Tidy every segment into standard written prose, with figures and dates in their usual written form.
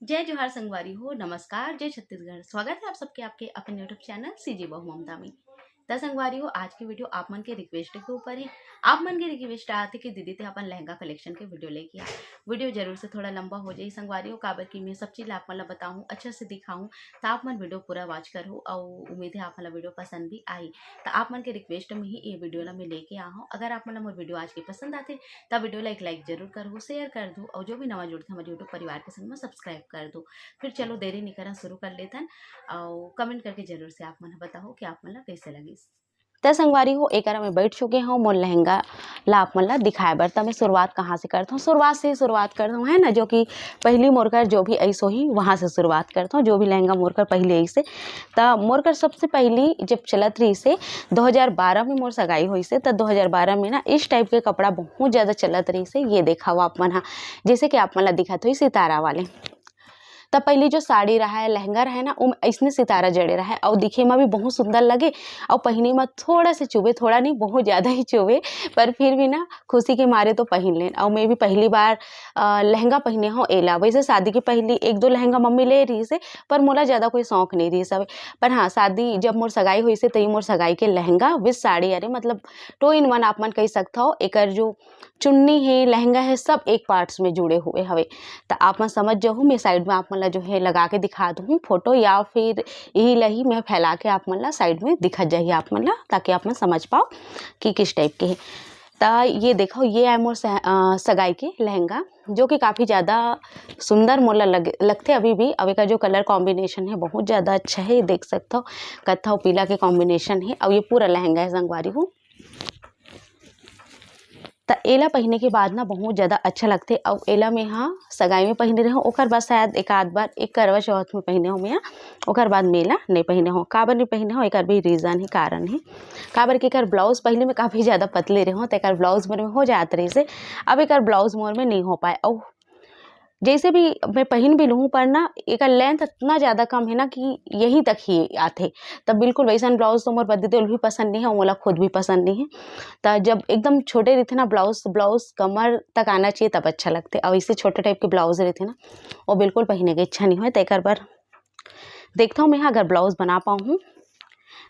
जय जोहार संगवारी हो, नमस्कार, जय छत्तीसगढ़। स्वागत है आप सबके आपके अपने यूट्यूब चैनल सीजी बहू ममता में। त संगवारी हो, आज की वीडियो आप मन के रिक्वेस्ट के ऊपर है। आप मन के रिक्वेस्ट आते कि दीदी ते अपन लहंगा कलेक्शन के वीडियो लेके आ। वीडियो जरूर से थोड़ा लंबा हो जाए संगवारी हो, काबर की मैं सब चीज आप मन बताऊँ, अच्छे से दिखाऊँ, तो आप मन वीडियो पूरा वॉच करो और उम्मीद है आप मन वीडियो पसंद भी आई। तो आप मन के रिक्वेस्ट में ही ये वीडियो ला मैं लेके आ हूँ। अगर आप मन मोर वीडियो आज के पसंद आते तब वीडियो ला एक लाइक जरूर करो, शेयर कर दो और जो भी नवा जुड़ते हमारे यूट्यूब परिवार के संग में सब्सक्राइब कर दो। फिर चलो देरी नहीं करा, शुरू कर लेथन और कमेंट करके जरूर से आप मन बताओ कि आप मन ला कैसे लगी। त संगवारी हो, एक में बैठ चुके हूँ मोर लहंगा ला आप मन ला दिखाए बर। त मैं शुरुआत कहाँ से करता हूँ? शुरुआत से शुरुआत करता हूँ, है ना, जो कि पहली मोरकर जो भी ऐसो ही वहाँ से शुरुआत करता हूँ। जो भी लहंगा मोरकर पहले ऐसे त मोरकर सबसे पहली जब चलत रही से 2012 में मोर सगाई हुई से, त 2012 में ना इस टाइप के कपड़ा बहुत ज़्यादा चलत रही से। ये देखा हो आप मन हा, जैसे कि आप मन ला दिखत हुई सितारा वाले। तब पहली जो साड़ी रहा है, लहंगा रहा है ना, वो इसने सितारा जड़े रहा है और दिखे में भी बहुत सुंदर लगे और पहने में थोड़ा से चुभे, थोड़ा नहीं बहुत ज़्यादा ही चुभे, पर फिर भी ना खुशी के मारे तो पहन लें। और मैं भी पहली बार लहंगा पहने हूँ एला। वैसे शादी की पहली एक दो लहंगा मम्मी ले रही से, पर मोला ज़्यादा कोई शौक नहीं रही सब। पर हाँ, शादी जब मोर सगाई हुई से तई मोर सगाई के लहंगा विथ साड़ी, अरे मतलब 2 in 1 आप मन कह सकता हो। एकर जो चुन्नी है, लहंगा है, सब एक पार्ट्स में जुड़े हुए हवे। तो आप मन समझ जाओ, मैं साइड में आप मन ला जो है लगा के दिखा दूँ फोटो, या फिर यही लही मैं फैला के आप मन ला साइड में दिखत जाइए आप मन ला, ताकि आप मन समझ पाओ कि किस टाइप के है। तो ये देखो, ये है मोर सगाई के लहंगा, जो कि काफ़ी ज़्यादा सुंदर मोला लगते अभी भी। अब का जो कलर कॉम्बिनेशन है बहुत ज़्यादा अच्छा है, देख सकते हो, कत्था और पीला के कॉम्बिनेशन है। और ये पूरा लहंगा है संगवारी हूँ। त एला पहनने के बाद ना बहुत ज़्यादा अच्छा लगते। और एला में हाँ सगाई में पहने रहे हो, ओकर बाद शायद एक आध बार एक करवा चौथ में पहने हो मैं, ओकर बाद मेला नहीं पहने हो। काबर नहीं पहने हो, एक भी रीज़न है, कारण है। काबर के एकर ब्लाउज पहले में काफ़ी ज़्यादा पतले रहे हो, तो एकर ब्लाउज मोर में हो जात रही से, अब एकर ब्लाउज मोर में नहीं हो पाए। और जैसे भी मैं पहन भी लूँ, पर ना एकर लेंथ इतना ज़्यादा कम है ना कि यहीं तक ही आथे। तब बिल्कुल वैसन ब्लाउज तो मोर बदी तो भी पसंद नहीं है और मोला खुद भी पसंद नहीं है। तो जब एकदम छोटे रहते ना ब्लाउज कमर तक आना चाहिए तब अच्छा लगते। और इससे छोटे टाइप के ब्लाउज रहते ना, वो बिल्कुल पहनने की इच्छा नहीं हुई। तो एक बार देखता हूँ मैं अगर ब्लाउज बना पाऊँ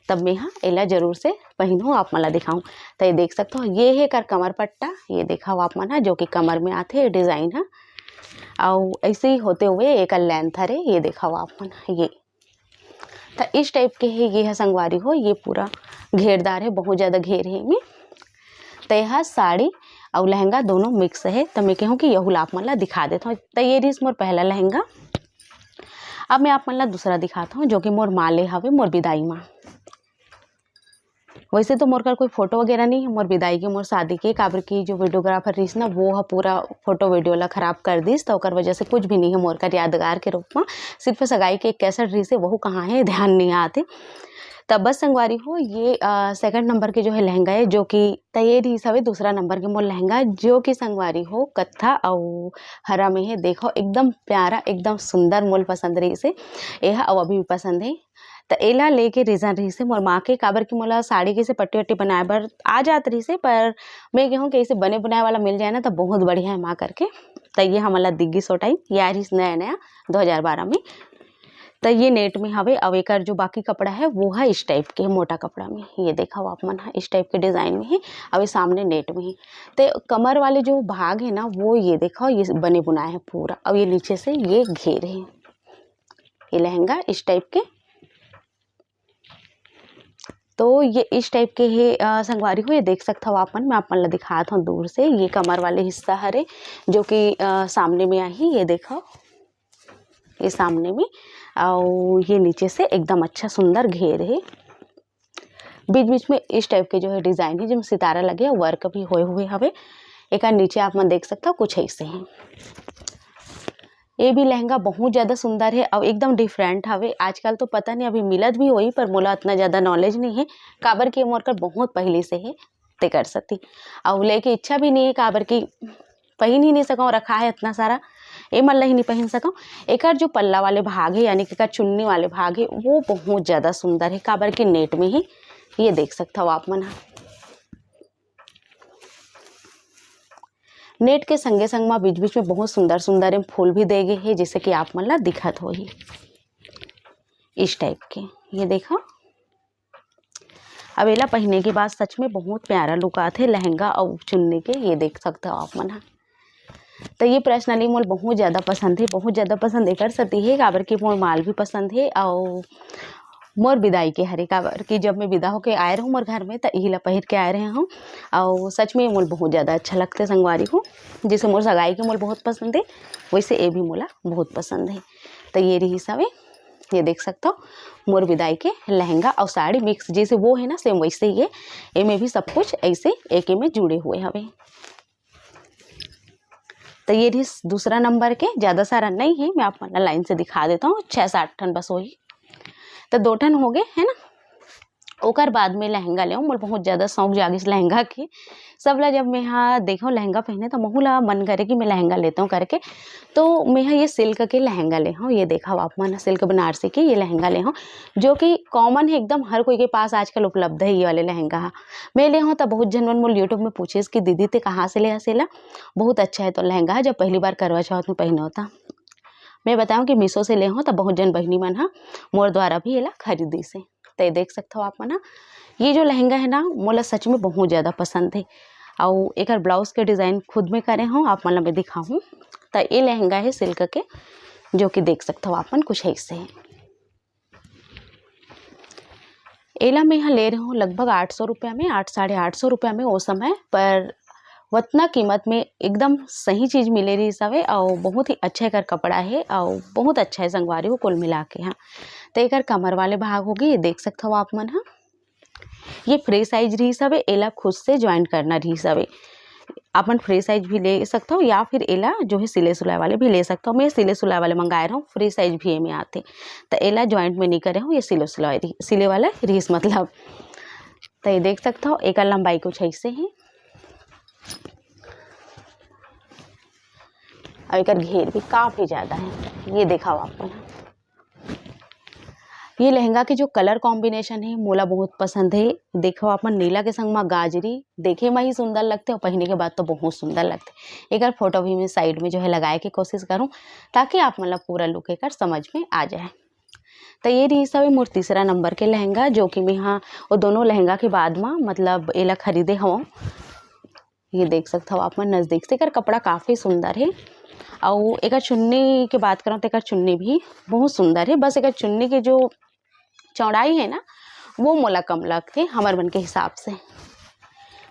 तब मैं हाँ एला जरूर से पहनूँ, आप मला दिखाऊँ। तो ये देख सकते हो, ये है कर कमर पट्टा, ये देखा हो आप मन हा, जो कि कमर में आते डिज़ाइन है। और ऐसे ही होते हुए एक लेंथ है, ये देखा हो आप मन, ये तो इस टाइप के है। ये है संगवारी हो, ये पूरा घेरदार है, बहुत ज़्यादा घेर है में। तो यह साड़ी और लहंगा दोनों मिक्स है। तो मैं कहूँ कि यहू ला आप मन ला दिखा देता हूँ। तो ये रही मोर पहला लहंगा। अब मैं आप मन ला दूसरा दिखाता हूँ, जो कि मोर माँ ले हवे, मोर विदाई माँ। वैसे तो मोर का कोई फोटो वगैरह नहीं है मोर विदाई के, मोर शादी के, काबर की जो वीडियोग्राफर रहीस ना वो पूरा फोटो वीडियो ला खराब कर दिस। तो ओकर वजह से कुछ भी नहीं है मोर का यादगार के रूप में। सिर्फ सगाई के एक कैसेट रही से, वह कहाँ है ध्यान नहीं आते। तब बस संगवारी हो, ये सेकंड नंबर के जो है लहंगा है, जो कि तैयारी हिसाब दूसरा नंबर के मोर लहंगा, जो कि संगवारी हो कत्था और हरा में है। देखो एकदम प्यारा, एकदम सुंदर, मोल पसंद रही से यह और अभी भी पसंद है। तो एला लेके रीजन रही से मोर माँ के, काबर की मोला साड़ी के से पट्टी वट्टी बनाए बर आ जात रही से, पर मैं कहूँ कि ऐसे बने बनाए वाला मिल जाए ना तो बहुत बढ़िया है माँ करके। तो ये हमला दिग्गी सो टाइम यार ही नया नया 2012 में। तो ये नेट में हवे। अब एकर जो बाकी कपड़ा है वो है इस टाइप के, मोटा कपड़ा में, ये देखा हो आप मन है, इस टाइप के डिज़ाइन में है। अब ये सामने नेट में है। तो कमर वाले जो भाग है ना, वो ये देखो, ये बने बुनाए हैं पूरा। अब ये नीचे से ये घेर है, ये लहंगा इस टाइप के। तो ये इस टाइप के है संगवारी हो, ये देख सकता हो आप मन, मैं आप मन ला दिखाता हूँ दूर से। ये कमर वाले हिस्सा हरे, जो कि सामने में आई, ये देखो, ये सामने में। और ये नीचे से एकदम अच्छा सुंदर घेर है। बीच बीच में इस टाइप के जो है डिज़ाइन है, जिसमें सितारा लगे, वर्क भी होए हुए हवे। एक नीचे आप मन देख सकते हो कुछ ऐसे हैं। ये भी लहंगा बहुत ज़्यादा सुंदर है और एकदम डिफरेंट हवे। आजकल तो पता नहीं अभी मिलत भी होई, पर मोला इतना ज़्यादा नॉलेज नहीं है, काबर की मोर कर बहुत पहले से है ते कर सकती। और लेके इच्छा भी नहीं है, काबर की पहन ही नहीं सकूँ, रखा है इतना सारा, ये मन ला ही नहीं पहन सकूँ। एकर जो पल्ला वाले भाग है, यानी कि एकर चुन्नी वाले भाग है, वो बहुत ज़्यादा सुंदर है, काबर की नेट में ही, ये देख सकते हो आप मन। नेट के संगे संग में बीच बीच में बहुत सुंदर सुंदर एम फूल भी दे गए हैं, जैसे कि आप मन ला दिखत हो ही इस टाइप के। ये देखो, अब एला पहनने के बाद सच में बहुत प्यारा लुक आते है लहंगा और चुन्नी के। ये देख सकते हो आप मन। तो ये पर्सनली मोल बहुत ज़्यादा पसंद है, बहुत ज़्यादा पसंद कर सकती है काबर की मोर माल भी पसंद है और मोर विदाई के हरे काबर की जब मैं विदा होके आए रहूँ मोर घर में तो यही ला पहन के आए रहे हूँ और सच में मोल बहुत ज़्यादा अच्छा लगता है संगवारी को। जैसे मोर सगाई के मोल बहुत पसंद है वैसे ये भी मोला बहुत पसंद है। तो ये रही सब है, ये देख सकते हो मोर विदाई के लहंगा और साड़ी मिक्स जैसे वो है ना सेम वैसे ही है, ये में भी सब कुछ ऐसे एक में जुड़े हुए हवे। तो ये रही दूसरा नंबर के, ज़्यादा सारा नहीं है, मैं आप लाइन से दिखा देता हूँ, 6-7 ठन बस वही। तो 2 ठन हो गए है ना। ओकर बाद में लहंगा ले मोर बहुत ज़्यादा शौक जागिस लहंगा के। सब ला जब मैं यहाँ देखो लहंगा पहने तो महू ला मन करे कि मैं लहंगा लेता हूँ करके, तो मैं यहाँ ये सिल्क के लहंगा ले हूँ। ये देखा आप मन, सिल्क बनारसी के ये लहंगा ले हूँ जो कि कॉमन है एकदम, हर कोई के पास आजकल उपलब्ध है। ये वाले लहंगा मैं ले हूँ तो बहुत जन मन मोल यूट्यूब में पूछे कि दीदी ते कहाँ से ले हसेला, बहुत अच्छा है। तो लहंगा जब पहली बार करवा चौथ में पहना होता, मैं बताऊँ कि मीशो से ले हूँ तो बहुत जन बहनी मन हा मोर द्वारा भी एला खरीदी से। तो ये देख सकते हो आप मन, ये जो लहंगा है ना मोला सच में बहुत ज़्यादा पसंद है और एक ब्लाउज के डिज़ाइन खुद में करे हूँ, आप मन मैं दिखाऊँ। तो ये लहंगा है सिल्क के जो कि देख सकते हो आप मन कुछ ऐसे है। एला मैं यहाँ ले रही हूँ लगभग 800 रुपया में, 800-850 रुपया में वो समय पर। उतना कीमत में एकदम सही चीज़ मिले रही सब है और बहुत ही अच्छा कर कपड़ा है और बहुत अच्छा है संगवारी को कुल मिला के। हाँ तो एक कमर वाले भाग होगी, ये देख सकते हो आप मन। हाँ ये फ्री साइज रही सब है, एला खुद से ज्वाइंट करना रही सब है। अपन फ्री साइज भी ले सकते हो या फिर एला जो है सिले सुलाई वाले भी ले सकते हो। मैं सिले सुलाई वाले मंगाए रहा हूँ, फ्री साइज भी ये में आते तो एला ज्वाइंट में नहीं करे हूँ, ये सिले सुलाई सिले वाला रीस मतलब। तो ये देख सकते हो एक लंबाई कुछ ऐसे है और एक घेर भी काफ़ी ज़्यादा है। ये देखा आपको, ये लहंगा के जो कलर कॉम्बिनेशन है मोला बहुत पसंद है। देखो अपन नीला के संग में गाजरी देखे में ही सुंदर लगते और पहनने के बाद तो बहुत सुंदर लगते। एक फोटो भी मैं साइड में जो है लगाए की कोशिश करूं ताकि आप मतलब पूरा लुक एक समझ में आ जाए। तो ये रही सब मोर तीसरा नंबर के लहंगा जो कि मैं यहाँ वो दोनों लहंगा के बाद में मतलब एला खरीदे हूँ। ये देख सकते हो आप नज़दीक से कर कपड़ा काफ़ी सुंदर है और एक चुन्नी की बात करूँ तो एक चुन्नी भी बहुत सुंदर है। बस एक चुन्नी की जो चौड़ाई है ना वो मोला कम लगते हमारे मन के हिसाब से।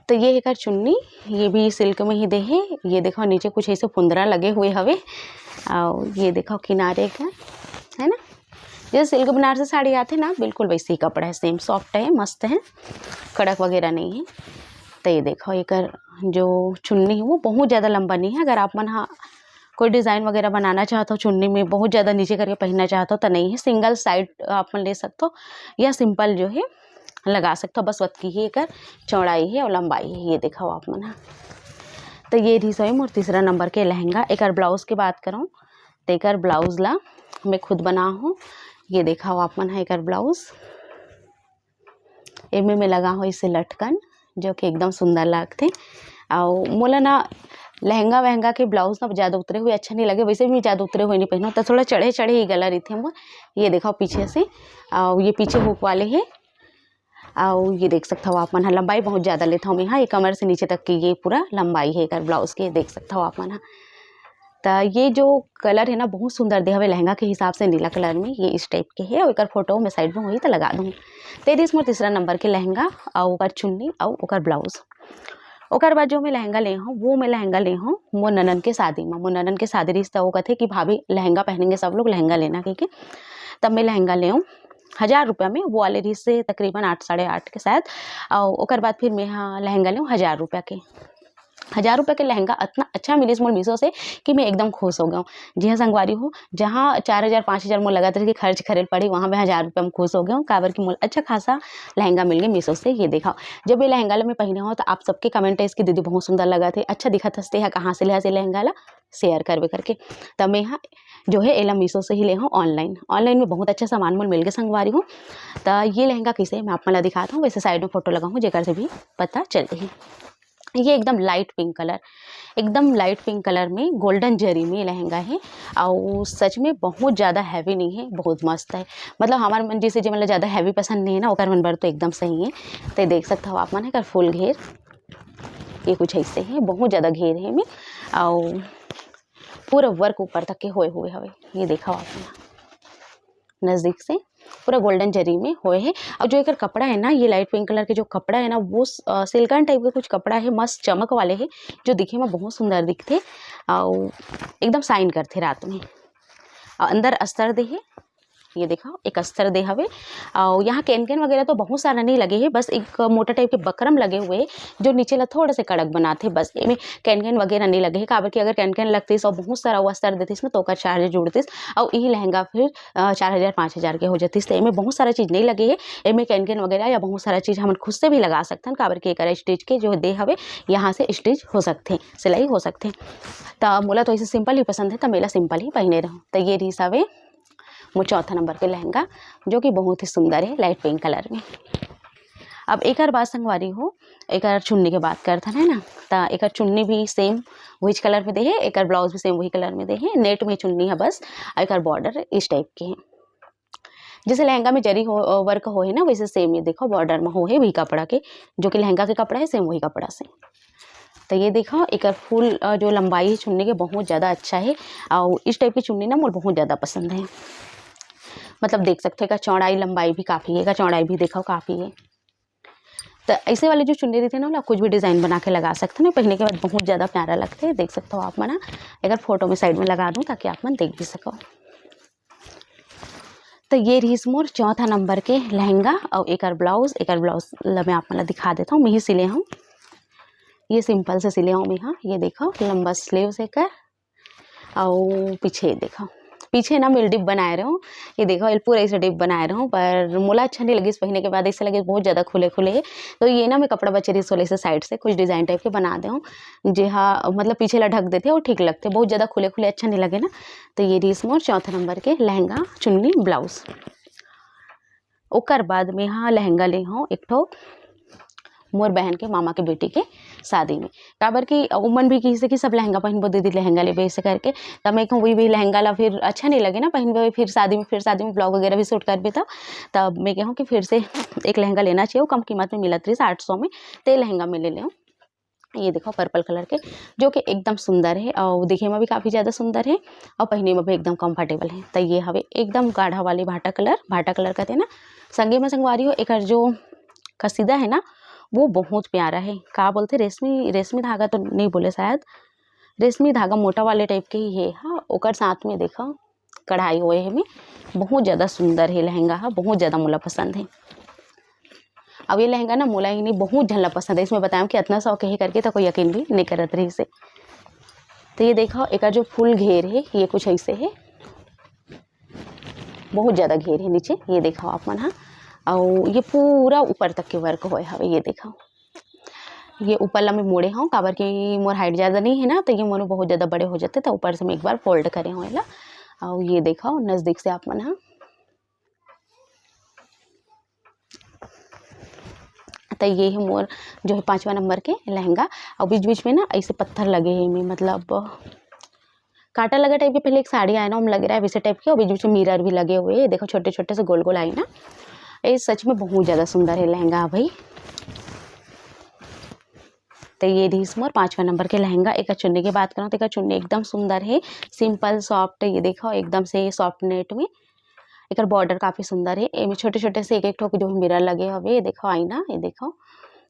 तो ये एक चुन्नी, ये भी सिल्क में ही दे है। ये देखो नीचे कुछ ऐसे फुंदरा लगे हुए हवे और ये देखो किनारे का है ना, जैसे सिल्क बनारसी साड़ी आते ना बिल्कुल वैसे ही कपड़ा है, सेम सॉफ्ट है, मस्त है, कड़क वगैरह नहीं है। तो ये देखो एक जो चुन्नी है वो बहुत ज़्यादा लंबा नहीं है। अगर आप मन हाँ कोई डिज़ाइन वगैरह बनाना चाहते हो चुन्नी में बहुत ज़्यादा नीचे करके पहनना चाहते हो तो नहीं है, सिंगल साइड आप ले सकते हो या सिंपल जो है लगा सकते हो। बस वतकी ही एक चौड़ाई है और लंबाई है। ये दिखाओ आप मन। तो ये रही सही मोर तीसरा नंबर के लहंगा। एक ब्लाउज़ की बात करूँ तो एक ब्लाउज़ ला मैं खुद बना हूँ। ये दिखाओ आप मन है एक ब्लाउज़, इनमें मैं लगा हूँ इसे लटकन जो कि एकदम सुंदर लगते और मोला ना लहंगा वहंगा के ब्लाउज ना ज़्यादा उतरे हुए अच्छा नहीं लगे, वैसे भी ज़्यादा उतरे हुए नहीं पहनो तो थोड़ा चढ़े चढ़े ही गला रही थी हम। ये देखो पीछे से और ये पीछे हुक वाले है और ये देख सकते हो आप मन। लंबाई बहुत ज़्यादा लेता हूँ मैं यहाँ, ये कमर से नीचे तक की ये पूरा लंबाई है एक ब्लाउज़ के, देख सकते हो आप मन। तो ये जो कलर है ना बहुत सुंदर दे हवे लहंगा के हिसाब से, नीला कलर में ये इस टाइप के है और एक फोटो मैं साइड में वही तो लगा दूँ। तो ये इसमें तीसरा नंबर के लहंगा और ओकर चुन्नी और ओकर ब्लाउज। ओकर बाद जो मैं लहंगा ले हूँ वो मैं लहंगा ले हूँ मोर ननन के शादी में। मोर ननन के शादी रिश्ता वो कहते कि भाभी लहंगा पहनेंगे सब लोग, लहंगा लेना कह। तब मैं लहंगा ले हूँ 1000 रुपया में, वो वाले रिश्ते से तकरीबन 8-8.5 के शायद। और ओकर बाद फिर मैं यहाँ लहंगा ले हूँ 1000 रुपया के। 1000 रुपये के लहंगा इतना अच्छा मिले मोल मीशो से कि मैं एकदम खुश हो गया हूँ। जी हाँ संगवारी हूँ, जहाँ 4000-5000 मोल लगा था कि खर्च खरीद पड़ी, वहाँ मैं 1000 रुपये में खुश हो गया हूँ। काबर की मोल अच्छा खासा लहंगा मिल गया मीशो से। ये देखा जब ये लहंगा मैं पहने हूँ तो आप सबके कमेंट है इसकी दीदी बहुत सुंदर लगा थे, अच्छा दिखा थसते है, कहाँ से लिया से लहंगा ला शेयर करवे करके। तब मैं यहाँ जो है एला मीशो से ही ले हूँ ऑनलाइन में बहुत अच्छा सामान मोल मिल गया संगवारी हूँ। तो ये लहंगा कैसे मैं आप मला दिखाता हूँ, वैसे साइड में फोटो लगाऊँ जेकर से भी पता चल रही। ये एकदम लाइट पिंक कलर, एकदम लाइट पिंक कलर में गोल्डन जरी में लहंगा है और सच में बहुत ज़्यादा हैवी नहीं है, बहुत मस्त है। मतलब हमारे मन जैसे जो मतलब ज़्यादा हैवी पसंद नहीं है ना, ओकर मन बर तो एकदम सही है। तो देख सकते हो आप मन है फुल घेर ये कुछ ऐसे है, बहुत ज़्यादा घेर है में और पूरा वर्क ऊपर तक के होए हुए हवे। ये देखा आप नज़दीक से पूरा गोल्डन जरी में होए है। और जो एक कपड़ा है ना, ये लाइट पिंक कलर के जो कपड़ा है ना, वो सिल्कन टाइप का कुछ कपड़ा है, मस्त चमक वाले है, जो दिखे में बहुत सुंदर दिखते और एकदम शाइन करते रात में। और अंदर अस्तर दे है, ये देखा एक अस्तर दे हवे। और यहाँ कैन वगैरह तो बहुत सारा नहीं लगे है, बस एक मोटा टाइप के बकरम लगे हुए है जो नीचे ला थोड़ा से कड़क बनाते, बस इनमें कैन वगैरह नहीं लगे है। काबर कि अगर कैन लगतीस और बहुत सारा वो अस्तर देतीस ना तो ओकर चार्ज जुड़तीस और यही लहंगा फिर 4000-5000 के हो जातीस। तो इनमें बहुत सारा चीज़ नहीं लगे है, इनमें कैन वगैरह या बहुत सारा चीज़ हम खुद से भी लगा सकते हैं। काबर कि एक स्टिच के जो दे हवे यहाँ से स्टिच हो सकते, सिलाई हो सकते। तो मोला तो ऐसे सिंपल ही पसंद है, तो मेला सिंपल ही पहने रहूँ। तो ये रही हवे मोर चौथा नंबर के लहंगा, जो कि बहुत ही सुंदर है लाइट पिंक कलर में। अब एक बात संगवारी हो, एक चुन्नी के बात करते हैं ना, तो एक चुन्नी भी सेम वही कलर में दे है, एक ब्लाउज भी सेम वही कलर में दे है, नेट में चुन्नी है बस, एक बॉर्डर इस टाइप के है। जैसे लहंगा में जरी हो वर्क हो है ना, वैसे सेम ये देखो बॉर्डर में हो है वही कपड़ा के, जो कि लहंगा के कपड़ा है सेम वही कपड़ा से। तो ये देखो एक फुल जो लंबाई है चुन्नी के बहुत ज़्यादा अच्छा है और इस टाइप की चुन्नी ना मुझे बहुत ज़्यादा पसंद है। मतलब देख सकते हो का चौड़ाई लंबाई भी काफ़ी है, का चौड़ाई भी देखो काफ़ी है। तो ऐसे वाले जो चुन्नी रहते हैं ना, कुछ भी डिज़ाइन बना के लगा सकते हैं, पहनने के बाद बहुत ज़्यादा प्यारा लगते हैं। देख सकते हो आप मना, अगर फोटो में साइड में लगा दूँ ताकि आप मन देख भी सको। तो ये रही मोर चौथा नंबर के लहंगा और एक ब्लाउज मैं आप मन दिखा देता हूँ। मैं ही सिले हूँ, ये सिंपल से सिले हूँ मैं। हाँ ये देखो लंबा स्लीव से कर और पीछे देखो, पीछे ना मैं डिप बनाए रहा हूँ। ये देखो ये पूरा ऐसे डिप बनाए रहा हूँ, पर मोला अच्छा नहीं लगी इस पहनने के बाद, ऐसा लगे बहुत ज़्यादा खुले खुले है। तो ये ना मैं कपड़ा बचे रही सोले से साइड से कुछ डिज़ाइन टाइप के बना दे हूँ, जी हाँ, मतलब पीछे ला ढक देते और ठीक लगते, बहुत ज़्यादा खुले खुले अच्छा नहीं लगे ना। तो ये रही मोर चौथे नंबर के लहंगा चुन्नी ब्लाउज। ओकर बाद में हाँ लहंगा ले हूँ एक ठो मोर बहन के मामा के बेटी के शादी में, काबर की उमन भी किसी कि सब लहंगा पहनबो दीदी लहंगा ले ऐसे करके। तब मैं कहूँ वही लहंगा ला फिर अच्छा नहीं लगे ना पहनबे, फिर शादी में ब्लॉग वगैरह भी शूट करबे। तब मैं कहूँ कि फिर से एक लहंगा लेना चाहिए, कम कीमत में मिलत रही 800 में, तो लहंगा में ले लें। ये देखो पर्पल कलर के, जो कि एकदम सुंदर है और दिखे में भी काफ़ी ज़्यादा सुंदर है और पहने में भी एकदम कंफर्टेबल है। तो ये हवे एकदम गाढ़ा वाली भाटा कलर कहते हैं ना। संगे में संगवारी हो एक जो कसीदा है ना, वो बहुत प्यारा है। क्या बोलते रेशमी धागा तो नहीं बोले शायद, रेशमी धागा मोटा वाले टाइप के ही है। हाँ ओकर साथ में देखो कढ़ाई हुए है में, बहुत ज़्यादा सुंदर है लहंगा। हाँ बहुत ज़्यादा मोला पसंद है। अब ये लहंगा ना मोला ही नहीं बहुत झल्ला पसंद है, इसमें बताया कि इतना शौक ही करके तो कोई यकीन भी नहीं करत रही से। तो ये देखो एक जो फुल घेर है ये कुछ ऐसे है, बहुत ज़्यादा घेर है नीचे, ये देखो आप मन। हाँ और ये पूरा ऊपर तक के वर्क होए हवे। ये देखो ये ऊपर ला मैं मोड़े हूँ, काबर की मोर हाइट ज़्यादा नहीं है ना, तो ये मोर बहुत ज़्यादा बड़े हो जाते, तो ऊपर से मैं एक बार फोल्ड करे हूँ ला। और ये देखो नज़दीक से आप मन। हाँ तो ये है मोर जो है 5वां नंबर के लहंगा। और बीच बीच में ना ऐसे पत्थर लगे हैं में, मतलब कांटा लगा टाइप के, पहले एक साड़ी आया ना हम लग रहा है वैसे टाइप के, और बीच बीच में मिरर भी लगे हुए हैं। देखो छोटे छोटे से गोल गोल आई ना, ये सच में बहुत ज़्यादा सुंदर है लहंगा भाई। तो ये रही मोर 5वां नंबर के लहंगा। एक चुन्नी की बात करूँ तो एक चुन्नी एकदम सुंदर है, सिंपल सॉफ्ट, ये देखो एकदम से सॉफ्ट नेट में। एक बॉर्डर काफ़ी सुंदर है, इनमें छोटे छोटे से एक ठोक जो मिरर लगे हवे। ये देखो आईना, ये देखो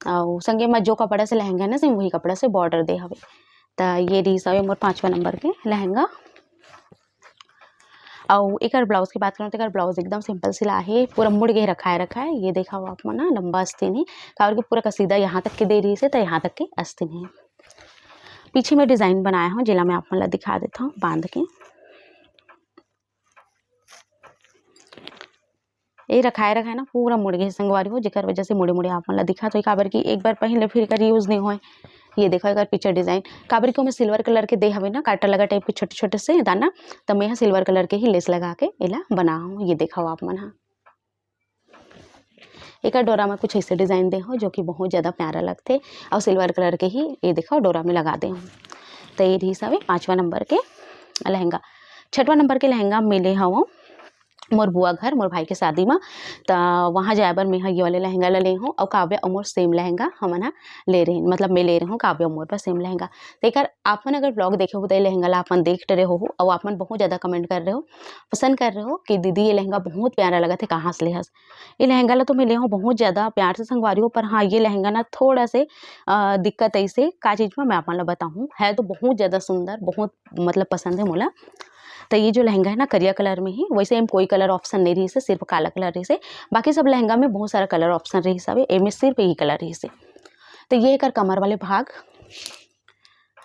और संगे में जो कपड़ा से लहंगा है ना सेम वही कपड़ा से बॉर्डर दे हवे। तो ये रही सब मोर 5वां नंबर के लहंगा। और एक ब्लाउज की बात करूँ तो एक ब्लाउज एकदम सिंपल सिला है, पूरा मुड़ के रखा है। ये देखा हो आप ना, लंबा आस्तीन है, काबर के पूरा कसीदा यहाँ तक के दे रही से, तो यहाँ तक के आस्तीन है। पीछे में डिज़ाइन बनाया हूँ, जिला मैं आप मन दिखा देता हूँ बांध के। ये रखा है ना पूरा मुड़ गए संगवारी हो, जेकर वजह से मुड़े मुड़े आप मन दिखा, तो काबर की एक बार पहन ले फिर कर यूज़ नहीं होए। ये देखो एक पिक्चर डिज़ाइन, काबर को मैं सिल्वर कलर के दे हवे ना, काटा लगा टाइप के छोटे छोटे से दाना, तो मैं यहाँ सिल्वर कलर के ही लेस लगा के इला बना हूँ। ये देखो आप मन। हाँ एक डोरा में कुछ ऐसे डिज़ाइन दे हो जो कि बहुत ज़्यादा प्यारा लगते, और सिल्वर कलर के ही ये देखो डोरा में लगा दे हूँ। तो ये रही सब 5वां नंबर के लहंगा। 6वां नंबर के लहंगा मिले हवों मोर बुआ घर मोर भाई के शादी में, तो वहाँ जाए बर मैं ये वाले लहंगा ले हूँ। और काव्य और मोर सेम लहंगा हमन ले रहे हैं, मतलब मैं ले रही हूँ काव्य और मोर पर सेम लहंगा। तेकर आपन अगर ब्लॉग देखे हो तो ये लहंगा ला अपन देख रहे हो और आपन बहुत ज़्यादा कमेंट कर रहे हो, पसंद कर रहे हो कि दीदी ये लहंगा बहुत प्यारा लगा थे, कहाँ से ले हस। ये लहंगा ला तो मैं ले हूँ बहुत ज़्यादा प्यार से संगवारी हूँ, पर हाँ ये लहंगा ना थोड़ा से दिक्कत ऐसे का चीज़ में मैं अपन ला बताऊँ, है तो बहुत ज़्यादा सुंदर, बहुत मतलब पसंद है मोला। तो ये जो लहंगा है ना करिया कलर में ही, वैसे एम कोई कलर ऑप्शन नहीं रही से, सिर्फ काला कलर रही से। बाकी सब लहंगा में बहुत सारा कलर ऑप्शन रही सब, एम सिर्फ यही कलर रही से। तो ये कर कमर वाले भाग,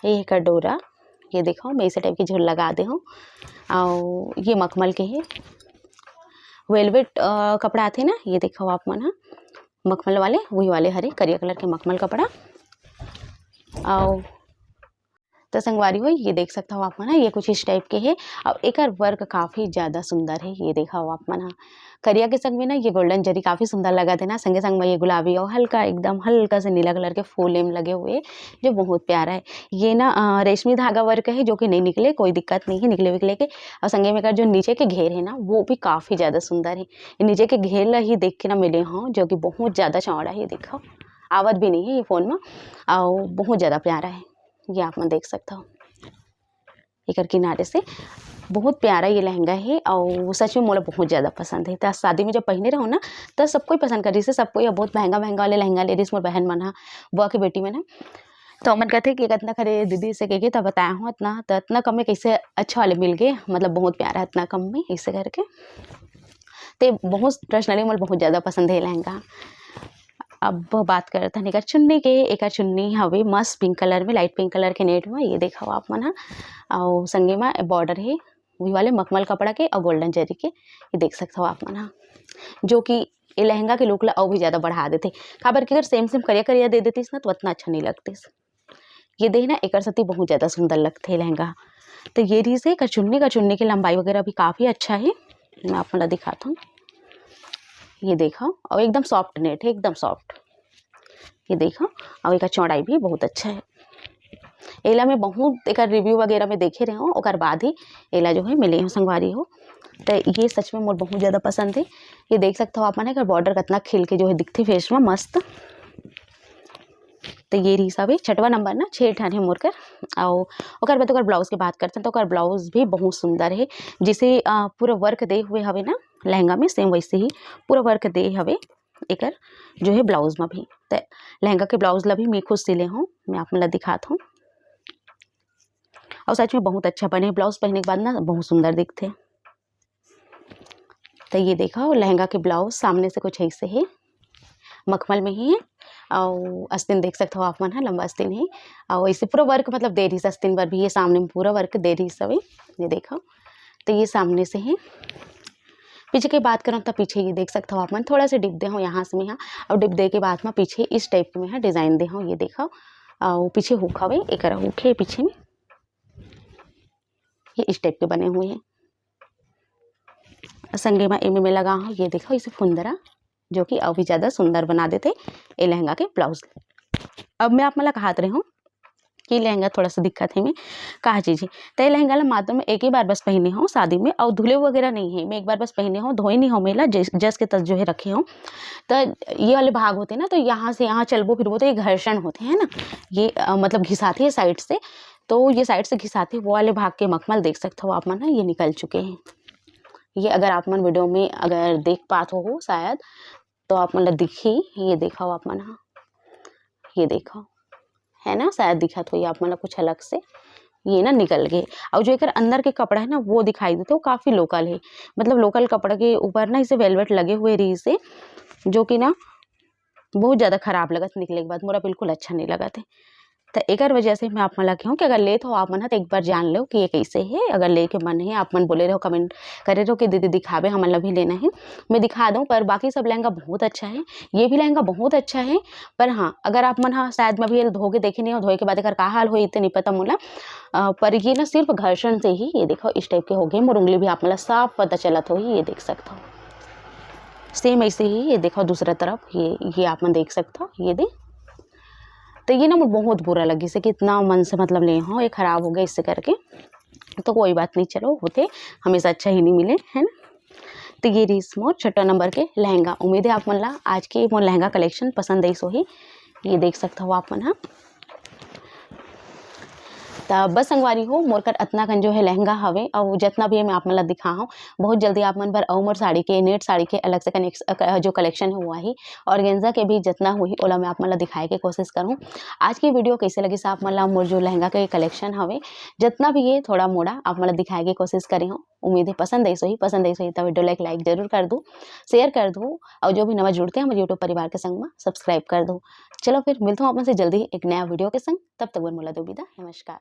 ये कर डोरा, ये देखो मैं इसे टाइप की झोल लगा दे हूँ। और ये मखमल के है, वेलवेट कपड़ा आते ना, ये देखो आप मन हाँ मखमल वाले, वही वाले हरे करिया कलर के मखमल कपड़ा। और तो संगवारी हो ये देख सकता हो आप मन, ये कुछ इस टाइप के है। और एक वर्क काफ़ी ज़्यादा सुंदर है, ये देखा हो आप मन। करिया के संग में ना ये गोल्डन जरी काफ़ी सुंदर लगा थे ना, संगे संग में ये गुलाबी और हल्का एकदम हल्का से नीला कलर के फूल एम लगे हुए, जो बहुत प्यारा है। ये ना रेशमी धागा वर्क है, जो कि नहीं निकले, कोई दिक्कत नहीं है निकले विकले के। और संगे में कर जो नीचे के घेर है ना वो भी काफ़ी ज़्यादा सुंदर है। नीचे के घेर ला ही देख के ना मिले हों, जो कि बहुत ज़्यादा चौड़ा है, देखो आवत भी नहीं है ये फ़ोन में, और बहुत ज़्यादा प्यारा है। ये आप मैं देख सकता हो एक किनारे से बहुत प्यारा ये लहंगा है, और सच में मोला बहुत ज़्यादा पसंद है। तो शादी में जब पहने रहो ना तो सबको पसंद कर रही से, सबको ये बहुत महंगा महंगा वाले लहंगा ले रही मोर बहन मन हा, बुआ की बेटी मन हा। तो मन कहते कि इतना खरे दीदी से कह तब बताया हूँ इतना, तो इतना कम में कैसे अच्छा वाले मिल गए, मतलब बहुत प्यारा है इतना कम में, ऐसे करके। तो बहुत पर्सनली मोला बहुत ज़्यादा पसंद है लहंगा। अब बात करते हैं एकर चुन्नी के। एकर चुन्नी हवे मस्त पिंक कलर में, लाइट पिंक कलर के नेट में, ये देखो आप मन हा। और संगे में बॉर्डर है वही वाले मखमल कपड़ा के और गोल्डन जरी के, ये देख सकते हो आप मन हा, जो कि ये लहंगा के लुक ला और भी ज़्यादा बढ़ा देते। खबर की अगर सेम सेम करिया करिया दे देतीस ना तो उतना अच्छा नहीं लगतीस। ये दे ना एकर सती बहुत ज़्यादा सुंदर लगते लहंगा। तो ये रही से चुन्नी की लंबाई वगैरह भी काफ़ी अच्छा है, मैं आप मन दिखाता हूँ। ये देखो और एकदम सॉफ्ट नेट है, एकदम सॉफ्ट, ये देखो। और एक चौड़ाई भी बहुत अच्छा है। एला में बहुत एक रिव्यू वगैरह में देखे रहे हो, और बाद ही एला जो है मिले हो संगवारी हो। तो ये सच में मोर बहुत ज़्यादा पसंद है। ये देख सकते हो आप मन का बॉर्डर कितना खिल के जो है दिखती फेस में मस्त। तो ये रही सब 6वां नंबर ना 6 ठान है मोर कर। और बाद ब्लाउज की बात करते हैं तो ब्लाउज भी बहुत सुंदर है, जिसे पूरा वर्क दे हुए हवे ना लहंगा में, सेम वैसे ही पूरा वर्क दे हवे एकर जो है ब्लाउज में भी। तो लहंगा के ब्लाउज ला भी मैं खुद सिले हूँ, मैं आप मन दिखाता हूँ। और सच में बहुत अच्छा बने, ब्लाउज पहनने के बाद ना बहुत सुंदर दिखते। तो ये देखा लहंगा के ब्लाउज सामने से कुछ ऐसे है, मखमल में ही है। और आस्तीन देख सकते हो आप मन, लंबा आस्तीन है। और ऐसे पूरा वर्क मतलब दे रही है आस्तीन पर भी, ये सामने में पूरा वर्क दे रही सब, ये देखो। तो ये सामने से है। पीछे की बात करूँ तो पीछे ये देख सकते हो आप मन, थोड़ा सा डिप दे हो यहाँ से में यहाँ, और डिप दे के बाद में पीछे इस टाइप में है डिज़ाइन दे हो, ये देखो। और पीछे हुक हवे, एक हुक है पीछे में, ये इस टाइप के बने हुए हैं। संगे में एम में लगा हूँ, ये देखो इसे फुंदरा, जो कि और भी ज़्यादा सुंदर बना देते ये लहंगा के ब्लाउज। अब मैं आप मतलब कहत रही हूँ कि लहंगा थोड़ा सा दिक्कत है में कहा चीज़ है। तो ये लहंगा ला मात्र में एक ही बार बस पहने हूँ शादी में, और धुले वगैरह नहीं है, मैं एक बार बस पहने हूँ, धोए नहीं हूँ, मेला जस के तस जो है रखे हूँ। तो ये वाले भाग होते हैं ना, तो यहाँ से यहाँ चलबो फिरबो तो ये घर्षण होते हैं ना, ये मतलब घिसाती है साइड से, तो ये साइड से घिसाती है, वो वाले भाग के मखमल देख सकते हो आप मन, ये निकल चुके हैं। ये अगर आप मन वीडियो में अगर देख पाते हो शायद तो आप मतलब दिखी, ये देखा हो आप मन, हाँ ये देखो है ना, शायद दिखा तो ये आप मतलब कुछ अलग से ये ना निकल गए। और जो एक अंदर के कपड़ा है ना वो दिखाई देते, वो काफ़ी लोकल है, मतलब लोकल कपड़े के ऊपर ना इसे वेलवेट लगे हुए रही से, जो कि ना बहुत ज़्यादा खराब लगत निकले के बाद, मोरा बिल्कुल अच्छा नहीं लगा थे। तो एक वजह से मैं आप मन लगे हूँ कि अगर ले तो आप मन तो एक बार जान लो कि ये कैसे है। अगर ले के मन है, आप मन बोले रहो, कमेंट करे रहो कि दीदी दिखावे, हमारा भी लेना है, मैं दिखा दूँ। पर बाकी सब लहंगा बहुत अच्छा है, ये भी लहंगा बहुत अच्छा है। पर हाँ अगर आप मन हाँ शायद मैं भी धो के देखे नहीं हो, धोए के बाद अगर का हाल हो इतने नहीं पता मोला। पर ये ना सिर्फ घर्षण से ही, ये देखो इस टाइप के हो गए, मोर उंगली भी आप मतलब साफ पता चला हो, ये देख सकते हो। सेम ऐसे ही ये देखो दूसरा तरफ, ये आप मन देख सकते हो, ये दे। तो ये ना मुझे बहुत बुरा लगी से कि इतना मन से मतलब नहीं हो, ये ख़राब हो गया इससे करके। तो कोई बात नहीं, चलो होते हमेशा अच्छा ही नहीं मिले, है ना। तो ये रीस मोर 6 नंबर के लहंगा। उम्मीद है आप मन ला आज के मोर लहंगा कलेक्शन पसंद आई सोही। ये देख सकता हो आप मन हा। तो बस संगवारी हो मोर कर अतना कन जो है लहंगा हवे और जितना भी है मैं आप मन ला दिखा हूँ। बहुत जल्दी आप मन बर और मोर साड़ी के नेट साड़ी के अलग से जो कलेक्शन है वो आही, और गेंजा के भी जितना हुई ओला मैं आप मन ला दिखाए के कोशिश करूँ। आज की वीडियो कैसे लगी आप मन ला मोर जो लहंगा के कलेक्शन हवे जितना भी है थोड़ा मोड़ा आप मन ला दिखाए के कोशिश करी हूँ। उम्मीद है पसंद आई सही तो वीडियो लाइक जरूर कर दूँ, शेयर कर दूँ, और जो भी नवा जुड़ते हैं मुझे यूट्यूब परिवार के संग में सब्सक्राइब कर दूँ। चलो फिर मिलता हूँ आप मन से जल्दी एक नया वीडियो के संग, तब तक मोला दो विदा, नमस्कार।